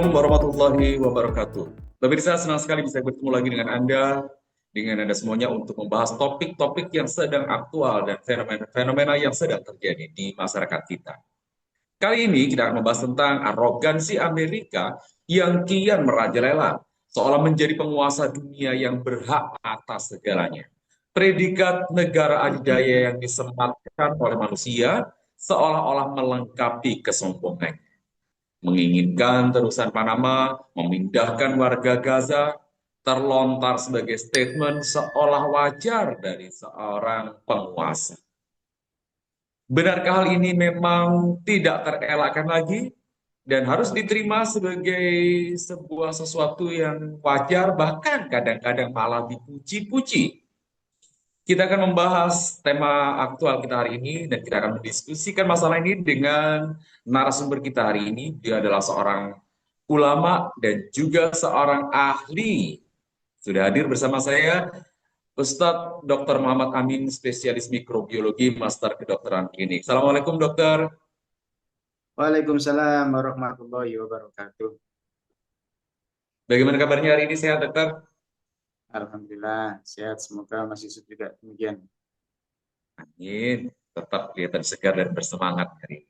Assalamualaikum warahmatullahi wabarakatuh. Pemirsa, senang sekali bisa bertemu lagi dengan Anda semuanya untuk membahas topik-topik yang sedang aktual dan fenomena yang sedang terjadi di masyarakat kita. Kali ini kita akan membahas tentang arogansi Amerika yang kian merajalela, seolah menjadi penguasa dunia yang berhak atas segalanya. Predikat negara adidaya yang disematkan oleh manusia seolah-olah melengkapi kesombongan, menginginkan terusan Panama, memindahkan warga Gaza, terlontar sebagai statement seolah wajar dari seorang penguasa. Benarkah hal ini memang tidak terelakkan lagi dan harus diterima sebagai sebuah sesuatu yang wajar, bahkan kadang-kadang malah dipuji-puji? Kita akan membahas tema aktual kita hari ini dan kita akan mendiskusikan masalah ini dengan narasumber kita hari ini. Dia adalah seorang ulama dan juga seorang ahli. Sudah hadir bersama saya Ustadz Dr. Muhammad Amin, spesialis mikrobiologi, Master Kedokteran Klinik. Assalamualaikum dokter. Waalaikumsalam warahmatullahi wabarakatuh. Bagaimana kabarnya hari ini, sehat dokter? Alhamdulillah sehat, semoga masih juga demikian. Amin. Tetap kelihatan segar dan bersemangat hari ini.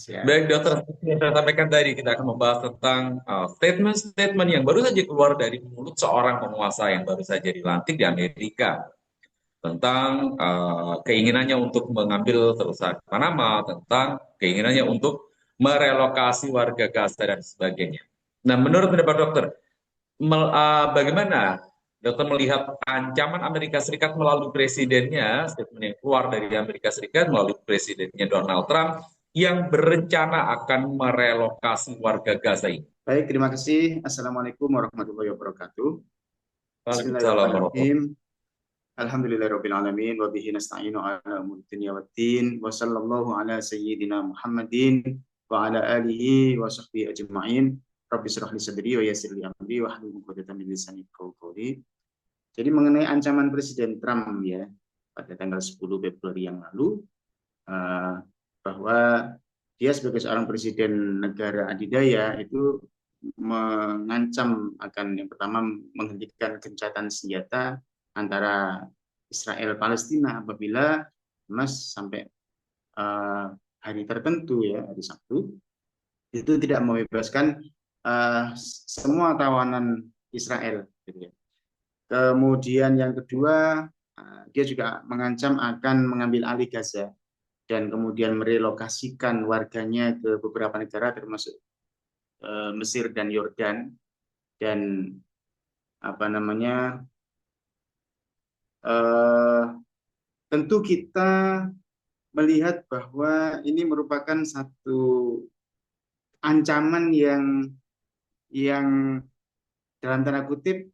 Siap. Baik dokter, seperti yang saya sampaikan tadi, kita akan membahas tentang statement-statement yang baru saja keluar dari mulut seorang penguasa yang baru saja dilantik di Amerika tentang keinginannya untuk mengambil terusan Panama, tentang keinginannya untuk merelokasi warga Gaza dan sebagainya. Nah, menurut pendapat dokter, bagaimana dokter melihat ancaman Amerika Serikat melalui presidennya, statement yang keluar dari Amerika Serikat melalui presidennya Donald Trump yang berencana akan merelokasi warga Gaza ini? Baik, terima kasih. Assalamualaikum warahmatullahi wabarakatuh. Waalaikumsalam warahmatullahi Bismillahirrahmanirrahim. Alhamdulillahirabbil alamin wa bihi nasta'inu ala umuri dunya waddin wa sallallahu ala sayyidina Muhammadin wa ala alihi wa sahbihi ajma'in. Rabbi shrah li sadri wa yassir li amri wa hlul 'uqdatam min lisani yafqahu qawli. Jadi mengenai ancaman Presiden Trump ya pada tanggal 10 Februari yang lalu, bahwa dia sebagai seorang presiden negara adidaya itu mengancam akan yang pertama menghentikan gencatan senjata antara Israel Palestina apabila Hamas sampai hari tertentu ya, hari Sabtu itu tidak membebaskan semua tawanan Israel gitu ya. Kemudian yang kedua, dia juga mengancam akan mengambil alih Gaza dan kemudian merelokasikan warganya ke beberapa negara termasuk Mesir dan Yordan, dan apa namanya, tentu kita melihat bahwa ini merupakan satu ancaman yang dalam tanda kutip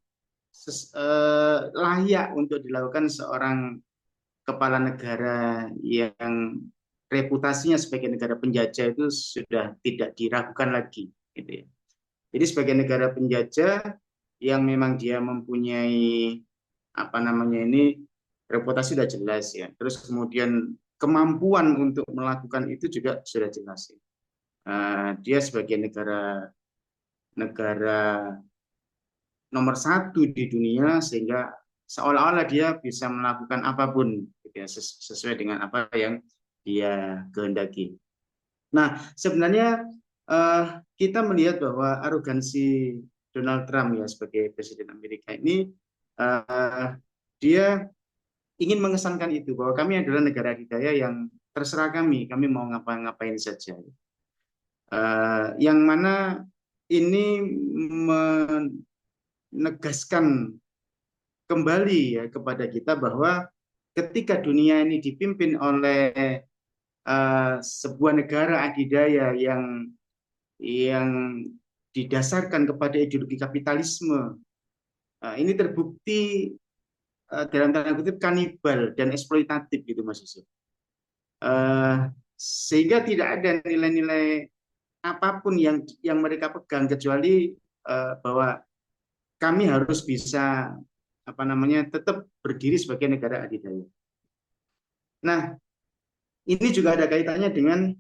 layak untuk dilakukan seorang kepala negara yang reputasinya sebagai negara penjajah itu sudah tidak diragukan lagi, gitu ya. Jadi sebagai negara penjajah yang memang dia mempunyai apa namanya ini reputasi sudah jelas ya. Terus kemudian kemampuan untuk melakukan itu juga sudah jelas ya. Dia sebagai negara nomor satu di dunia sehingga seolah-olah dia bisa melakukan apapun gitu ya, sesuai dengan apa yang dia kehendaki. Nah, sebenarnya kita melihat bahwa arogansi Donald Trump ya sebagai presiden Amerika ini, dia ingin mengesankan itu bahwa kami adalah negara adidaya yang terserah kami mau ngapa-ngapain saja. Yang mana ini menegaskan kembali ya kepada kita bahwa ketika dunia ini dipimpin oleh sebuah negara adidaya yang didasarkan kepada ideologi kapitalisme, ini terbukti dalam tanda kutip kanibal dan eksploitatif gitu Mas Yusuf. Sehingga tidak ada nilai-nilai apapun yang mereka pegang kecuali bahwa kami harus bisa apa namanya tetap berdiri sebagai negara adidaya. Nah, ini juga ada kaitannya dengan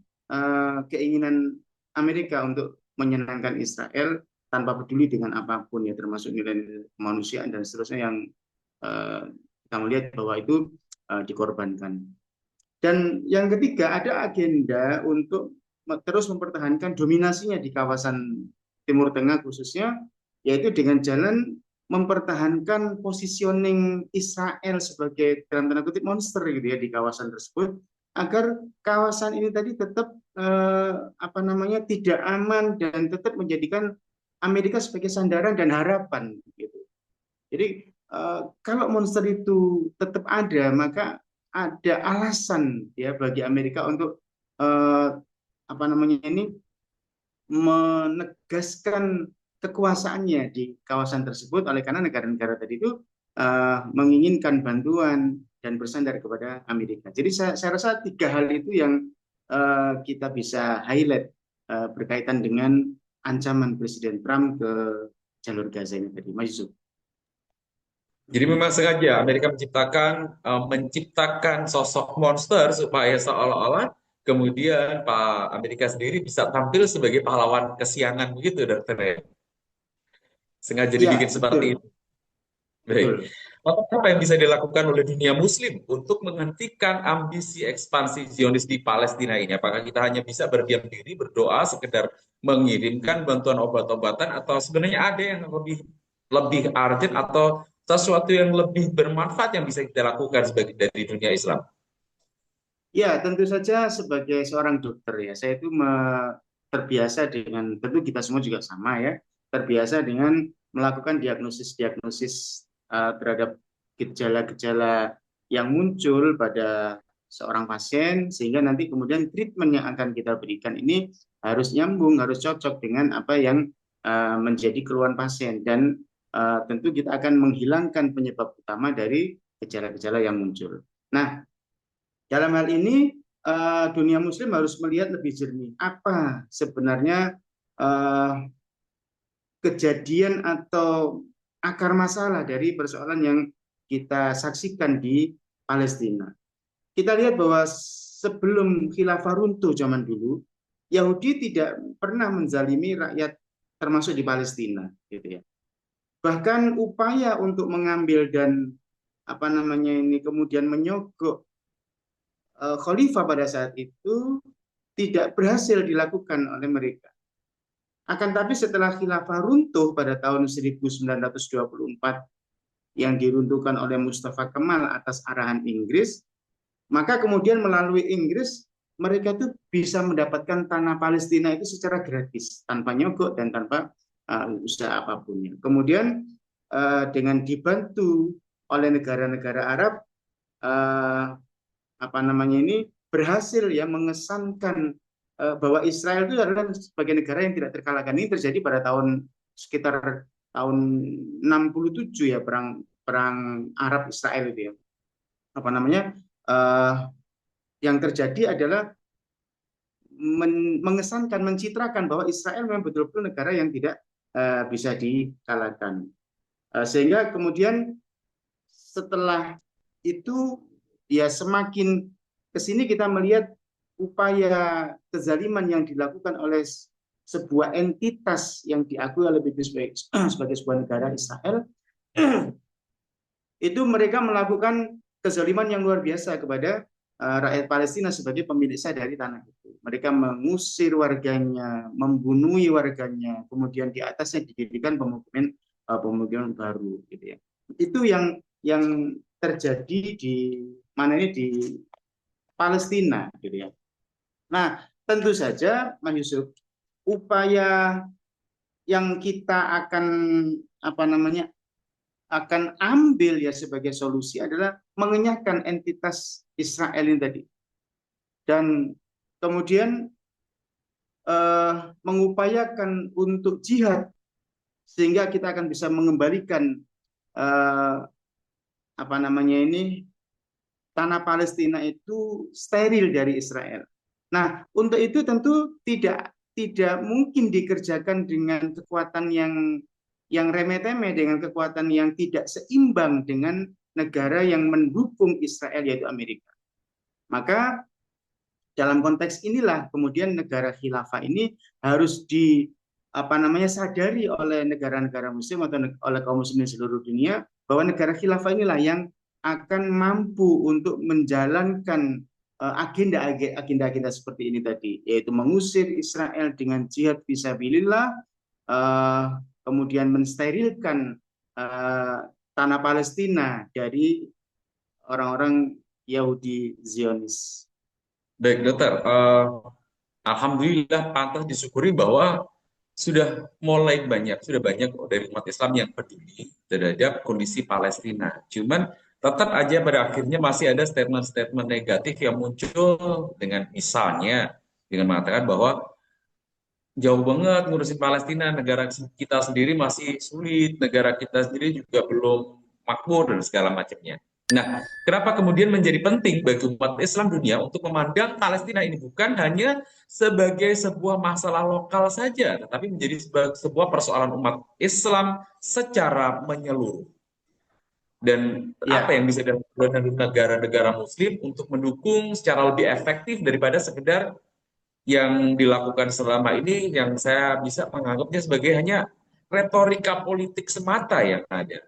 keinginan Amerika untuk menyenangkan Israel tanpa peduli dengan apapun ya, termasuk nilai-nilai kemanusiaan dan seterusnya yang kita melihat bahwa itu dikorbankan. Dan yang ketiga, ada agenda untuk terus mempertahankan dominasinya di kawasan Timur Tengah khususnya, yaitu dengan jalan mempertahankan positioning Israel sebagai dalam tanda kutip monster gitu ya di kawasan tersebut, agar kawasan ini tadi tetap tidak aman dan tetap menjadikan Amerika sebagai sandaran dan harapan gitu. Jadi kalau monster itu tetap ada, maka ada alasan ya bagi Amerika untuk eh, menegaskan kekuasaannya di kawasan tersebut, oleh karena negara-negara tadi itu menginginkan bantuan dan bersandar kepada Amerika. Jadi saya rasa tiga hal itu yang kita bisa highlight berkaitan dengan ancaman Presiden Trump ke jalur Gaza ini tadi, Mas Yusuf. Jadi memang sengaja Amerika menciptakan sosok monster supaya seolah-olah kemudian Pak Amerika sendiri bisa tampil sebagai pahlawan kesiangan begitu, Dokter. Ya? Sengaja dibikin Ya, seperti betul, itu. Baik. betul. Maka apa yang bisa dilakukan oleh dunia Muslim untuk menghentikan ambisi ekspansi Zionis di Palestina ini? Apakah kita hanya bisa berdiam diri, berdoa, sekedar mengirimkan bantuan obat-obatan, atau sebenarnya ada yang lebih lebih urgent atau sesuatu yang lebih bermanfaat yang bisa kita lakukan sebagai dari dunia Islam? Ya, tentu saja sebagai seorang dokter ya, saya itu terbiasa dengan, tentu kita semua juga sama ya, terbiasa dengan melakukan diagnosis-diagnosis terhadap gejala-gejala yang muncul pada seorang pasien, sehingga nanti kemudian treatment yang akan kita berikan ini harus nyambung, harus cocok dengan apa yang menjadi keluhan pasien, dan tentu kita akan menghilangkan penyebab utama dari gejala-gejala yang muncul. Nah, dalam hal ini dunia Muslim harus melihat lebih jernih apa sebenarnya eh, kejadian atau akar masalah dari persoalan yang kita saksikan di Palestina. Kita lihat bahwa sebelum khilafah runtuh zaman dulu, Yahudi tidak pernah menzalimi rakyat termasuk di Palestina, gitu ya. Bahkan upaya untuk mengambil dan kemudian menyogok khalifah pada saat itu tidak berhasil dilakukan oleh mereka. Akan tapi setelah khilafah runtuh pada tahun 1924 yang diruntuhkan oleh Mustafa Kemal atas arahan Inggris, maka kemudian melalui Inggris mereka itu bisa mendapatkan tanah Palestina itu secara gratis, tanpa nyogok dan tanpa usaha apapun. Kemudian dengan dibantu oleh negara-negara Arab, uh, berhasil ya mengesankan bahwa Israel itu adalah sebagai negara yang tidak terkalahkan. Ini terjadi pada sekitar tahun 67 ya, perang Arab Israel itu ya. Yang terjadi adalah mengesankan, mencitrakan bahwa Israel memang betul-betul negara yang tidak bisa dikalahkan. Sehingga kemudian setelah itu ya semakin kesini kita melihat upaya kezaliman yang dilakukan oleh sebuah entitas yang diakui oleh sebagai sebuah negara Israel, itu mereka melakukan kezaliman yang luar biasa kepada rakyat Palestina sebagai pemilik sah dari tanah itu. Mereka mengusir warganya, membunuh warganya, kemudian di atasnya didirikan pemukiman baru, gitu ya. Itu yang terjadi di mana ini, di Palestina, gitu ya. Nah, tentu saja, Mas Yusuf, upaya yang kita akan ambil ya sebagai solusi adalah mengenyahkan entitas Israel ini tadi, dan kemudian mengupayakan untuk jihad sehingga kita akan bisa mengembalikan eh, tanah Palestina itu steril dari Israel. Nah, untuk itu tentu tidak mungkin dikerjakan dengan kekuatan yang remeh-temeh, dengan kekuatan yang tidak seimbang dengan negara yang mendukung Israel, yaitu Amerika. Maka dalam konteks inilah kemudian negara khilafah ini harus sadari oleh negara-negara Muslim atau oleh kaum Muslimin seluruh dunia bahwa negara khilafah inilah yang akan mampu untuk menjalankan agenda-agenda seperti ini tadi, yaitu mengusir Israel dengan jihad fisabilillah, eh, kemudian mensterilkan eh, tanah Palestina dari orang-orang Yahudi Zionis. Baik, dokter. Alhamdulillah pantas disyukuri bahwa sudah banyak dari umat Islam yang peduli terhadap kondisi Palestina. Cuman tetap aja pada akhirnya masih ada statement-statement negatif yang muncul dengan misalnya dengan mengatakan bahwa jauh banget ngurusin Palestina, negara kita sendiri masih sulit, negara kita sendiri juga belum makmur dan segala macamnya. Nah, kenapa kemudian menjadi penting bagi umat Islam dunia untuk memandang Palestina ini bukan hanya sebagai sebuah masalah lokal saja, tetapi menjadi sebuah persoalan umat Islam secara menyeluruh. Dan apa Ya, yang bisa dilakukan negara-negara Muslim untuk mendukung secara lebih efektif daripada sekedar yang dilakukan selama ini yang saya bisa menganggapnya sebagai hanya retorika politik semata yang ada.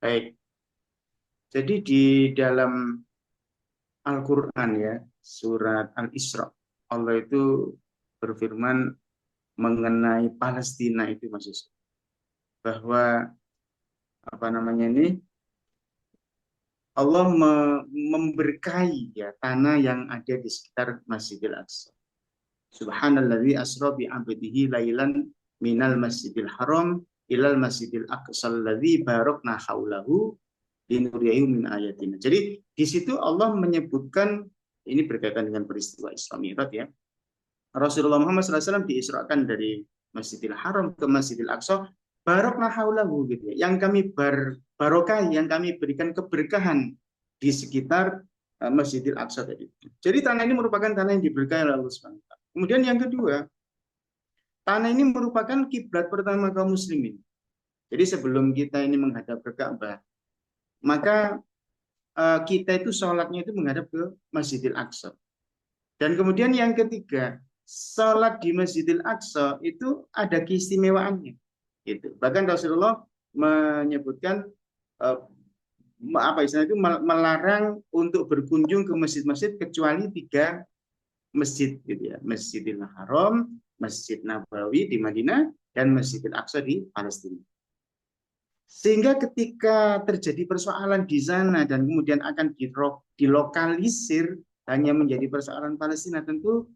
baik. Jadi di dalam Al-Quran ya, surat Al-Isra, Allah itu berfirman mengenai Palestina itu maksud bahwa ini Allah memberkahi ya tanah yang ada di sekitar Masjidil Aqsa. Subhanalladzi asra bi 'abdihi lailan minal Masjidil Haram ilal Masjidil Aqsa alladzi barakna haulahu linuriyahu min ayatina. Jadi di situ Allah menyebutkan ini berkaitan dengan peristiwa Isra Mi'raj ya. Rasulullah Muhammad SAW diisrakan dari Masjidil Haram ke Masjidil Aqsa, barokna haulahu gitu ya. Yang kami barokah, yang kami berikan keberkahan di sekitar Masjidil Aqsa tadi. Jadi tanah ini merupakan tanah yang diberkahi oleh Allah Subhanahu wa taala. Kemudian yang kedua, tanah ini merupakan kiblat pertama kaum muslimin. Jadi sebelum kita ini menghadap ke Ka'bah, maka kita itu sholatnya itu menghadap ke Masjidil Aqsa. Dan kemudian yang ketiga, sholat di Masjidil Aqsa itu ada keistimewaannya. Gitu. Bahkan Rasulullah menyebutkan itu melarang untuk berkunjung ke masjid-masjid kecuali 3 masjid, gitu ya, Masjidil Haram, Masjid Nabawi di Madinah, dan Masjidil Aqsa di Palestina. Sehingga ketika terjadi persoalan di sana dan kemudian akan dilokalisir hanya menjadi persoalan Palestina, tentu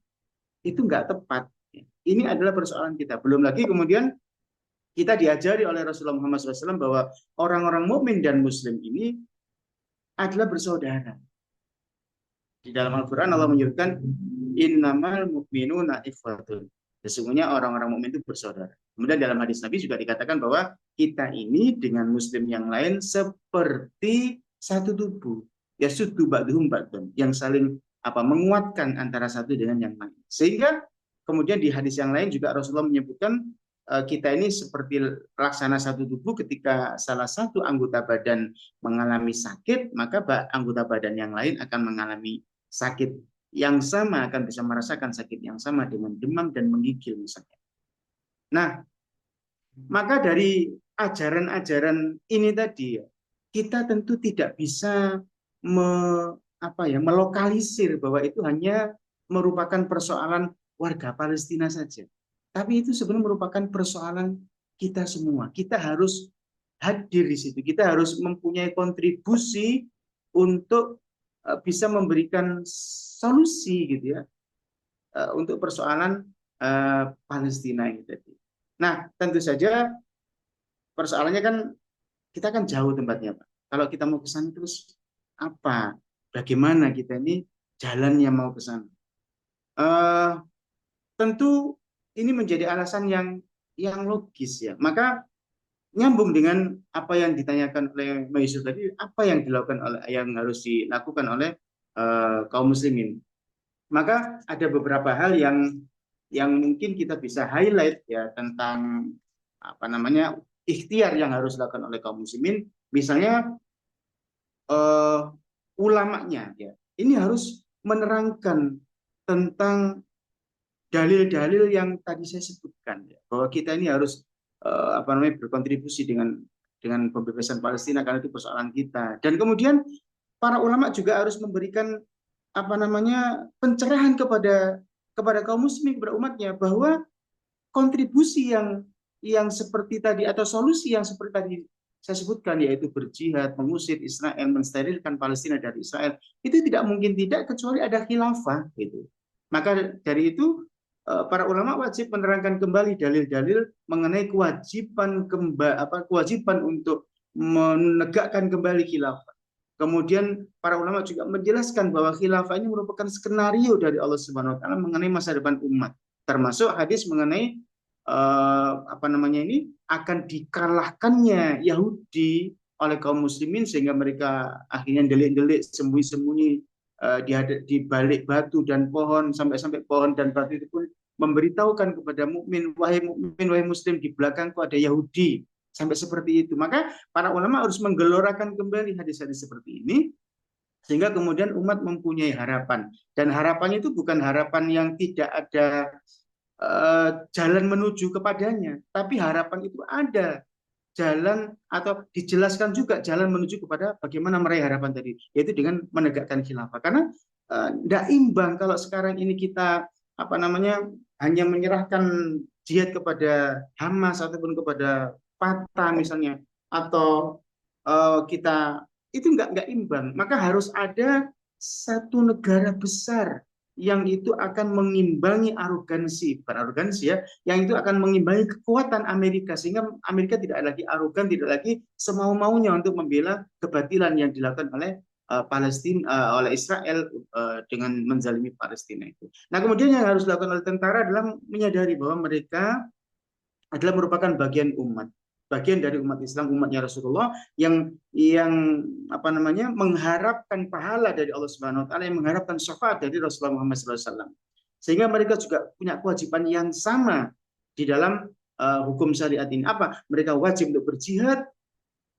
itu nggak tepat. Ini adalah persoalan kita. Belum lagi kemudian kita diajari oleh Rasulullah Muhammad SAW bahwa orang-orang mukmin dan Muslim ini adalah bersaudara. Di dalam Al-Quran Allah menyebutkan innamal mu'minuna ikhwatun. Sesungguhnya orang-orang mukmin itu bersaudara. Kemudian dalam hadis Nabi juga dikatakan bahwa kita ini dengan Muslim yang lain seperti satu tubuh. Ya sudu ba'duhum ba'dun. Yang saling menguatkan antara satu dengan yang lain. Sehingga kemudian di hadis yang lain juga Rasulullah menyebutkan kita ini seperti laksana satu tubuh. Ketika salah satu anggota badan mengalami sakit, maka anggota badan yang lain akan mengalami sakit yang sama, akan bisa merasakan sakit yang sama dengan demam dan menggigil misalnya. Nah, maka dari ajaran-ajaran ini tadi, kita tentu tidak bisa melokalisir bahwa itu hanya merupakan persoalan warga Palestina saja. Tapi itu sebenarnya merupakan persoalan kita semua. Kita harus hadir di situ. Kita harus mempunyai kontribusi untuk bisa memberikan solusi gitu ya untuk persoalan Palestina ini tadi. Nah, tentu saja persoalannya kan kita kan jauh tempatnya, Pak. Kalau kita mau ke sana terus apa? Bagaimana kita ini jalannya mau ke sana? Tentu ini menjadi alasan yang logis ya. Maka nyambung dengan apa yang ditanyakan oleh Mbak Yusuf tadi, apa yang harus dilakukan oleh kaum muslimin. Maka ada beberapa hal yang mungkin kita bisa highlight ya tentang ikhtiar yang harus dilakukan oleh kaum muslimin. Misalnya ulamanya ya, ini harus menerangkan tentang dalil-dalil yang tadi saya sebutkan ya, bahwa kita ini harus berkontribusi dengan pembebasan Palestina karena itu persoalan kita. Dan kemudian para ulama juga harus memberikan pencerahan kepada kaum muslimin, kepada umatnya, bahwa kontribusi yang seperti tadi atau solusi yang seperti tadi saya sebutkan, yaitu berjihad, mengusir Israel, mensterilkan Palestina dari Israel, itu tidak mungkin tidak kecuali ada khilafah gitu. Maka dari itu para ulama wajib menerangkan kembali dalil-dalil mengenai kewajiban untuk menegakkan kembali khilafah. Kemudian para ulama juga menjelaskan bahwa khilafah ini merupakan skenario dari Allah Subhanahu wa taala mengenai masa depan umat, termasuk hadis mengenai akan dikalahkannya Yahudi oleh kaum muslimin sehingga mereka akhirnya delik-delik sembunyi-sembunyi di balik batu dan pohon, sampai pohon dan batu itu pun memberitahukan kepada mukmin, wahai muslim, di belakangku ada Yahudi, sampai seperti itu. Maka para ulama harus menggelorakan kembali hadis-hadis seperti ini sehingga kemudian umat mempunyai harapan, dan harapannya itu bukan harapan yang tidak ada jalan menuju kepadanya, tapi harapan itu ada jalan atau dijelaskan juga jalan menuju kepada bagaimana meraih harapan tadi, yaitu dengan menegakkan khilafah. Karena tidak imbang kalau sekarang ini kita hanya menyerahkan jihad kepada Hamas ataupun kepada Fatah misalnya, atau kita itu nggak imbang. Maka harus ada satu negara besar yang itu akan mengimbangi arogansi, bukan arogansi ya, yang itu akan mengimbangi kekuatan Amerika, sehingga Amerika tidak lagi arogan, tidak lagi semau-maunya untuk membela kebatilan yang dilakukan oleh Palestina, oleh Israel dengan menzalimi Palestina itu. Nah, kemudian yang harus dilakukan oleh tentara adalah menyadari bahwa mereka adalah merupakan bagian dari umat Islam, umatnya Rasulullah, yang mengharapkan pahala dari Allah Subhanahu wa taala, yang mengharapkan syafaat dari Rasulullah Muhammad SAW. Sehingga mereka juga punya kewajiban yang sama di dalam hukum syariat ini. Apa? Mereka wajib untuk berjihad,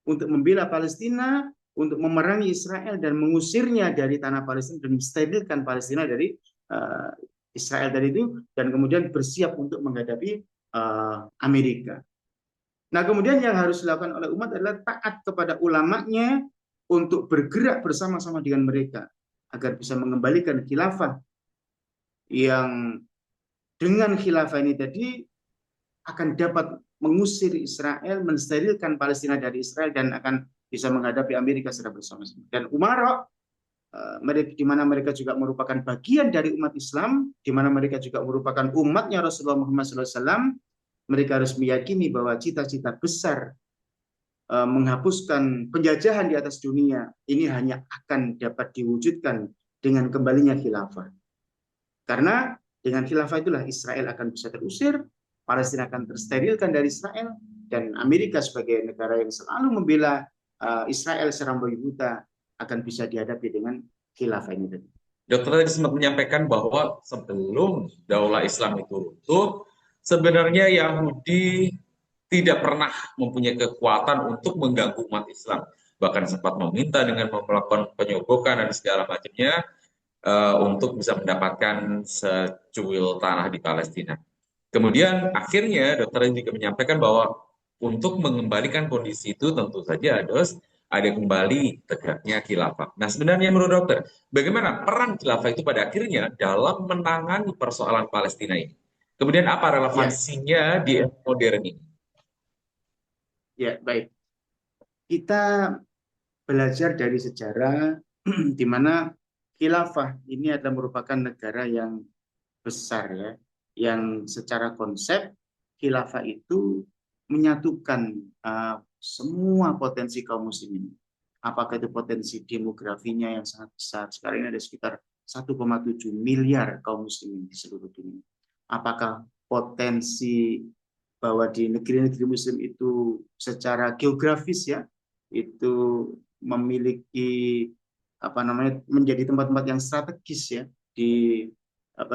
untuk membela Palestina, untuk memerangi Israel dan mengusirnya dari tanah Palestina dan mensterilkan Palestina dari Israel dari itu, dan kemudian bersiap untuk menghadapi Amerika. Nah, kemudian yang harus dilakukan oleh umat adalah taat kepada ulamanya untuk bergerak bersama-sama dengan mereka agar bisa mengembalikan khilafah, yang dengan khilafah ini tadi akan dapat mengusir Israel, mensterilkan Palestina dari Israel, dan akan bisa menghadapi Amerika secara bersama-sama. Dan Umara, di mana mereka juga merupakan bagian dari umat Islam, di mana mereka juga merupakan umatnya Rasulullah Muhammad SAW, mereka harus meyakini bahwa cita-cita besar menghapuskan penjajahan di atas dunia ini hanya akan dapat diwujudkan dengan kembalinya khilafah. Karena dengan khilafah itulah Israel akan bisa terusir, Palestina akan tersterilkan dari Israel, dan Amerika sebagai negara yang selalu membela Israel secara buta akan bisa dihadapi dengan khilafah ini. Dokter tadi sempat menyampaikan bahwa sebelum Daulah Islam itu runtuh, sebenarnya Yahudi tidak pernah mempunyai kekuatan untuk mengganggu umat Islam. Bahkan sempat meminta dengan melakukan penyogokan dan segala macamnya untuk bisa mendapatkan secuil tanah di Palestina. Kemudian akhirnya dokter juga menyampaikan bahwa untuk mengembalikan kondisi itu tentu saja harus ada kembali tegaknya khilafah. Nah, sebenarnya menurut dokter, bagaimana peran khilafah itu pada akhirnya dalam menangani persoalan Palestina ini? Kemudian apa Ya, relevansinya di era modern ini? ya, baik. Kita belajar dari sejarah di mana khilafah ini adalah merupakan negara yang besar ya, yang secara konsep khilafah itu menyatukan semua potensi kaum muslimin. Apakah itu potensi demografinya yang sangat besar, sekarang ini ada sekitar 1,7 miliar kaum muslimin di seluruh dunia. Apakah potensi bahwa di negeri-negeri muslim itu secara geografis ya, itu memiliki menjadi tempat-tempat yang strategis ya di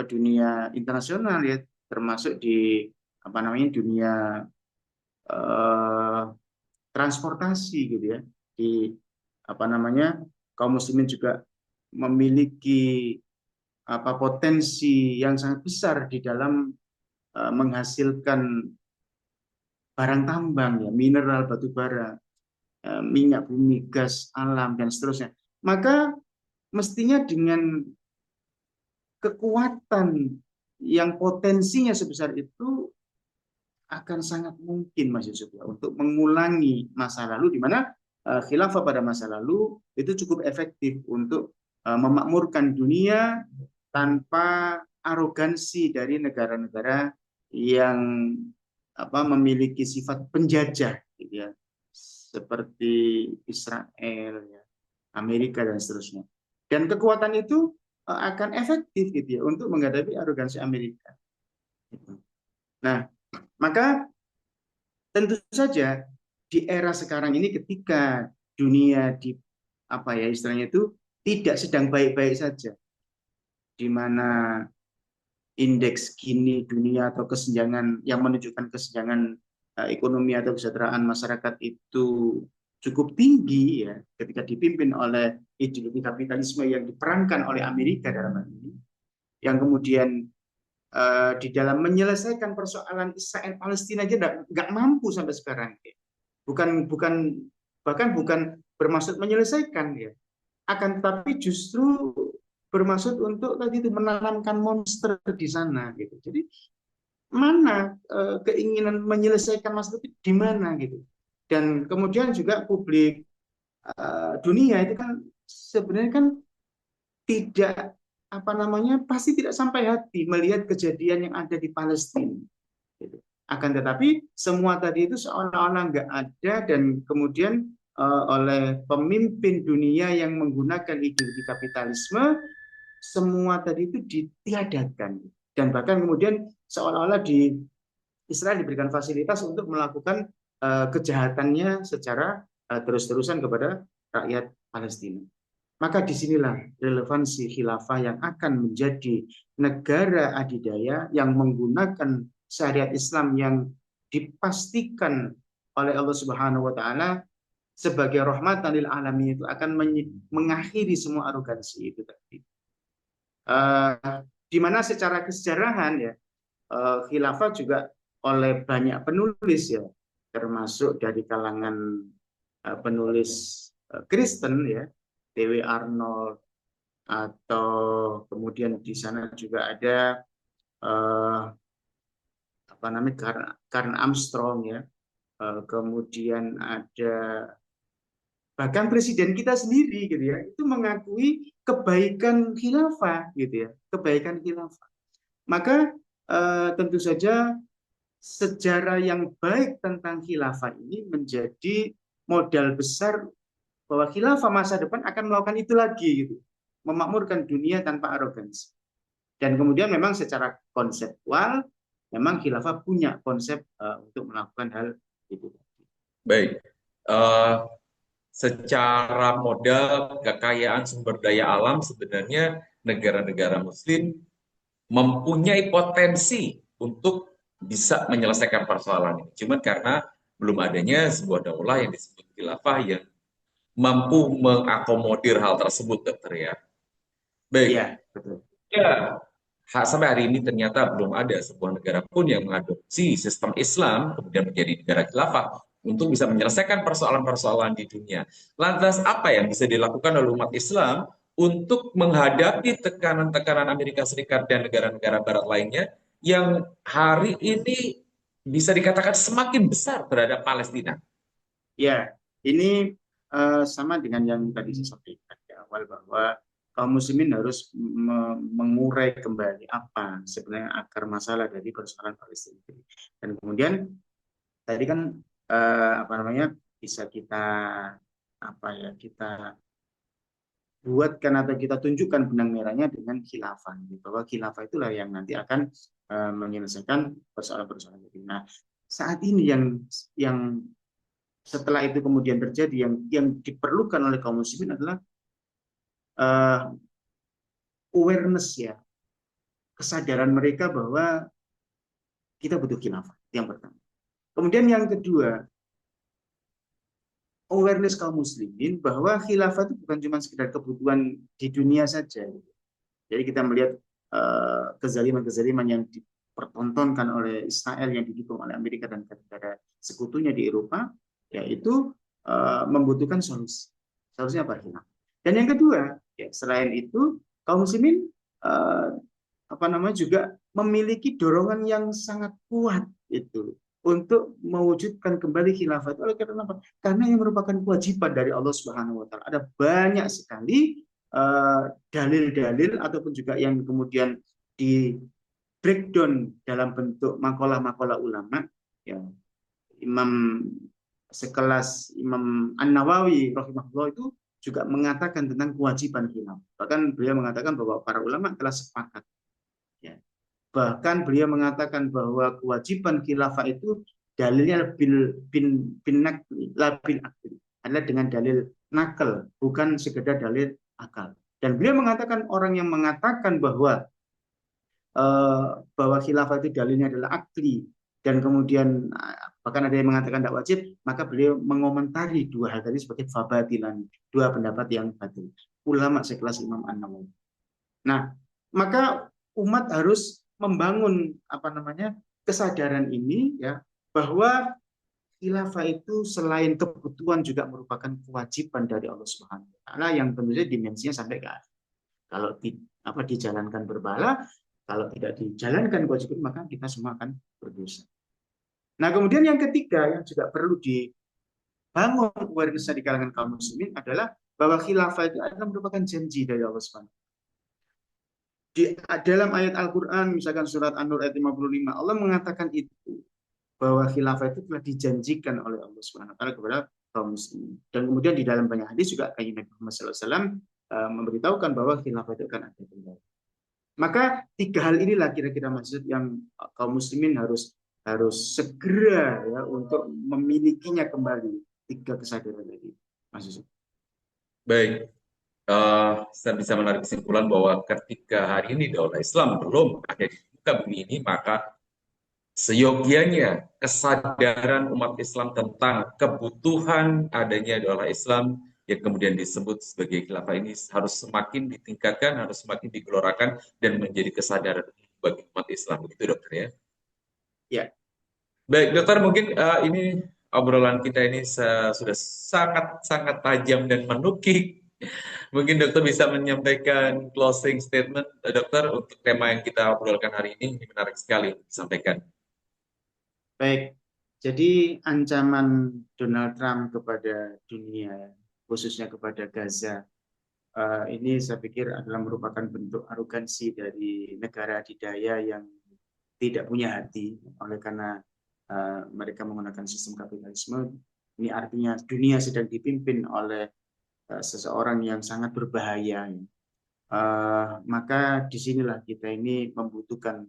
dunia internasional ya, termasuk di dunia eh, transportasi gitu ya, di kaum muslimin juga memiliki potensi yang sangat besar di dalam menghasilkan barang tambang, ya, mineral, batu bara, minyak bumi, gas alam, dan seterusnya. Maka mestinya dengan kekuatan yang potensinya sebesar itu akan sangat mungkin, Mas Yusuf, ya, untuk mengulangi masa lalu, di mana khilafah pada masa lalu itu cukup efektif untuk memakmurkan dunia tanpa arogansi dari negara-negara yang memiliki sifat penjajah, gitu ya, seperti Israel, ya, Amerika, dan seterusnya. Dan kekuatan itu akan efektif, gitu ya, untuk menghadapi arogansi Amerika. Nah, maka tentu saja di era sekarang ini, ketika dunia di istilahnya itu tidak sedang baik-baik saja, di mana indeks Gini dunia atau kesenjangan yang menunjukkan kesenjangan ekonomi atau kesejahteraan masyarakat itu cukup tinggi, ya, ketika dipimpin oleh ideologi kapitalisme yang diperankan oleh Amerika dalam hal ini, yang kemudian di dalam menyelesaikan persoalan Israel Palestina aja nggak mampu sampai sekarang, ya. Bukan bahkan bukan bermaksud menyelesaikan, ya, akan tetapi justru bermaksud untuk tadi itu menanamkan monster di sana, gitu. Jadi mana keinginan menyelesaikan masalah itu di mana, gitu. Dan kemudian juga publik dunia itu kan sebenarnya kan tidak pasti tidak sampai hati melihat kejadian yang ada di Palestina, gitu. Akan tetapi semua tadi itu seolah-olah nggak ada, dan kemudian oleh pemimpin dunia yang menggunakan ideologi kapitalisme, semua tadi itu ditiadakan, dan bahkan kemudian seolah-olah di Israel diberikan fasilitas untuk melakukan kejahatannya secara terus-terusan kepada rakyat Palestina. Maka disinilah relevansi khilafah yang akan menjadi negara adidaya yang menggunakan syariat Islam yang dipastikan oleh Allah Subhanahu wa taala sebagai rahmatan lil alamin, itu akan mengakhiri semua arogansi itu tadi. Di mana secara kesejarahan, ya, khilafah juga oleh banyak penulis, ya, termasuk dari kalangan penulis Kristen, ya, D.W. Arnold, atau kemudian di sana juga ada Karen Armstrong, ya, kemudian ada bahkan presiden kita sendiri, gitu ya, itu mengakui kebaikan khilafah, gitu ya, kebaikan khilafah. Maka tentu saja sejarah yang baik tentang khilafah ini menjadi modal besar bahwa khilafah masa depan akan melakukan itu lagi, gitu, memakmurkan dunia tanpa arogansi. Dan kemudian memang secara konseptual memang khilafah punya konsep untuk melakukan hal itu. Baik. Secara modal, kekayaan sumber daya alam, sebenarnya negara-negara Muslim mempunyai potensi untuk bisa menyelesaikan persoalan ini. Cuma karena belum adanya sebuah daulah yang disebut khilafah yang mampu mengakomodir hal tersebut, dokter, ya. Iya, Baik. betul. Ya, sampai hari ini ternyata belum ada sebuah negara pun yang mengadopsi sistem Islam kemudian menjadi negara khilafah untuk bisa menyelesaikan persoalan-persoalan di dunia. Lantas apa yang bisa dilakukan oleh umat Islam untuk menghadapi tekanan-tekanan Amerika Serikat dan negara-negara barat lainnya yang hari ini bisa dikatakan semakin besar terhadap Palestina? Ya, ini sama dengan yang tadi saya sampaikan di awal, bahwa kaum muslimin harus mengurai kembali apa sebenarnya akar masalah dari persoalan Palestina. Dan kemudian tadi kan bisa kita kita buatkan atau kita tunjukkan benang merahnya dengan khilafah, bahwa khilafah itulah yang nanti akan menyelesaikan persoalan-persoalan itu. Nah, saat ini yang setelah itu kemudian terjadi, yang diperlukan oleh kaum muslimin adalah awareness, ya, kesadaran mereka bahwa kita butuh khilafah, yang pertama. Kemudian yang kedua, awareness kaum muslimin bahwa khilafah itu bukan cuma sekedar kebutuhan di dunia saja, Jadi kita melihat kezaliman-kezaliman yang dipertontonkan oleh Israel yang didukung oleh Amerika dan negara sekutunya di Eropa, yaitu membutuhkan solusi. Solusinya apa? Dan yang kedua, ya, selain itu kaum muslimin juga memiliki dorongan yang sangat kuat itu untuk mewujudkan kembali khilafah itu. Oleh karena apa? Karena yang merupakan kewajiban dari Allah Subhanahu wa taala. Ada banyak sekali dalil-dalil ataupun juga yang kemudian di breakdown dalam bentuk makalah-makalah ulama, ya. Imam sekelas Imam An-Nawawi rahimahullah itu juga mengatakan tentang kewajiban khilafah. Bahkan beliau mengatakan bahwa para ulama telah sepakat, ya. Bahkan beliau mengatakan bahwa kewajiban khilafah itu dalilnya labil akli, adalah dengan dalil nakal, bukan sekedar dalil akal. Dan beliau mengatakan orang yang mengatakan bahwa khilafah itu dalilnya adalah akli dan kemudian bahkan ada yang mengatakan tidak wajib, maka beliau mengomentari dua hal tadi sebagai fabatilan, dua pendapat yang batil. Ulama sekelas Imam An-Nawawi. Nah, maka umat harus membangun kesadaran ini, ya, bahwa khilafah itu selain kebutuhan juga merupakan kewajiban dari Allah Subhanahu wa taala yang tentunya dimensinya sampai ke akhir. Kalau dijalankan berbala, kalau tidak dijalankan kewajiban, maka kita semua akan berdosa. Nah, kemudian yang ketiga yang juga perlu dibangun awareness di kalangan kaum muslimin adalah bahwa khilafah itu adalah merupakan janji dari Allah Subhanahu. Di dalam ayat Al-Quran, misalkan surat An-Nur ayat 55, Allah mengatakan itu, bahwa khilafah itu telah dijanjikan oleh Allah Subhanahu wa taala kepada kaum muslimin. Dan kemudian di dalam banyak hadis juga Nabi Muhammad SAW memberitahukan bahwa khilafah itu akan ada kembali. Maka tiga hal inilah kira-kira maksud yang kaum muslimin harus segera, ya, untuk memilikinya kembali, tiga kesadaran tadi. Maksud. Baik, saya bisa menarik kesimpulan bahwa ketika hari ini daulah Islam belum ada di muka bumi ini, maka seyogianya kesadaran umat Islam tentang kebutuhan adanya daulah Islam yang kemudian disebut sebagai khilafah ini harus semakin ditingkatkan, harus semakin digelorakan dan menjadi kesadaran bagi umat Islam. Begitu, dokter, ya? Ya. Baik, dokter, mungkin ini obrolan kita ini sudah sangat-sangat tajam dan menukik. Mungkin dokter bisa menyampaikan closing statement, dokter, untuk tema yang kita obrolkan hari ini menarik sekali disampaikan. Baik, jadi ancaman Donald Trump kepada dunia, khususnya kepada Gaza, ini saya pikir adalah merupakan bentuk arogansi dari negara adidaya yang tidak punya hati, oleh karena mereka menggunakan sistem kapitalisme. Ini artinya dunia sedang dipimpin oleh seseorang yang sangat berbahaya. Maka disinilah kita ini membutuhkan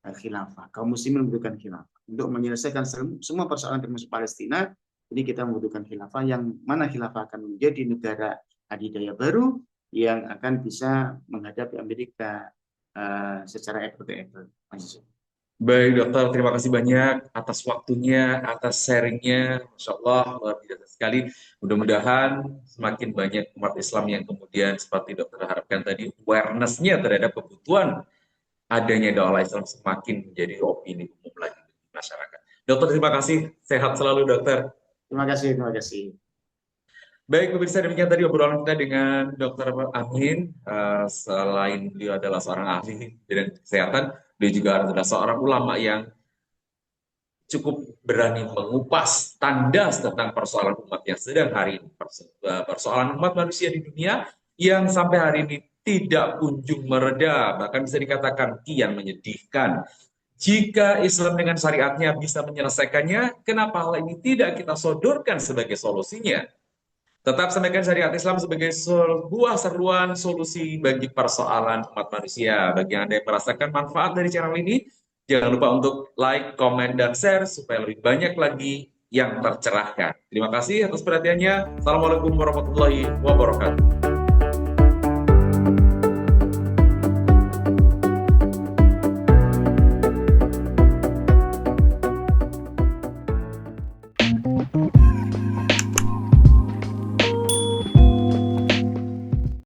khilafah. Kaum muslimin membutuhkan khilafah untuk menyelesaikan semua persoalan termasuk Palestina. Ini kita membutuhkan khilafah, yang mana khilafah akan menjadi negara adidaya baru yang akan bisa menghadapi Amerika secara apple to apple. Baik, dokter, terima kasih banyak atas waktunya, atas sharingnya. Masya Allah, luar biasa sekali. Mudah-mudahan semakin banyak umat Islam yang kemudian seperti dokter harapkan tadi, awareness-nya terhadap kebutuhan adanya daulah Islam semakin menjadi opini umum lagi di masyarakat. Dokter, terima kasih. Sehat selalu, dokter. Terima kasih, terima kasih. Baik, pemirsa, demikian tadi obrolan kita dengan Dr. Amin. Selain beliau adalah seorang ahli bidang kesehatan, beliau juga adalah seorang ulama yang cukup berani mengupas tandas tentang persoalan umat yang sedang hari ini. Persoalan umat manusia di dunia yang sampai hari ini tidak kunjung mereda, bahkan bisa dikatakan kian menyedihkan. Jika Islam dengan syariatnya bisa menyelesaikannya, kenapa hal ini tidak kita sodorkan sebagai solusinya? Tetap sampaikan syariat Islam sebagai sebuah seruan solusi bagi persoalan umat manusia. Bagi Anda yang merasakan manfaat dari channel ini, jangan lupa untuk like, komen, dan share supaya lebih banyak lagi yang tercerahkan. Terima kasih atas perhatiannya. Assalamualaikum warahmatullahi wabarakatuh.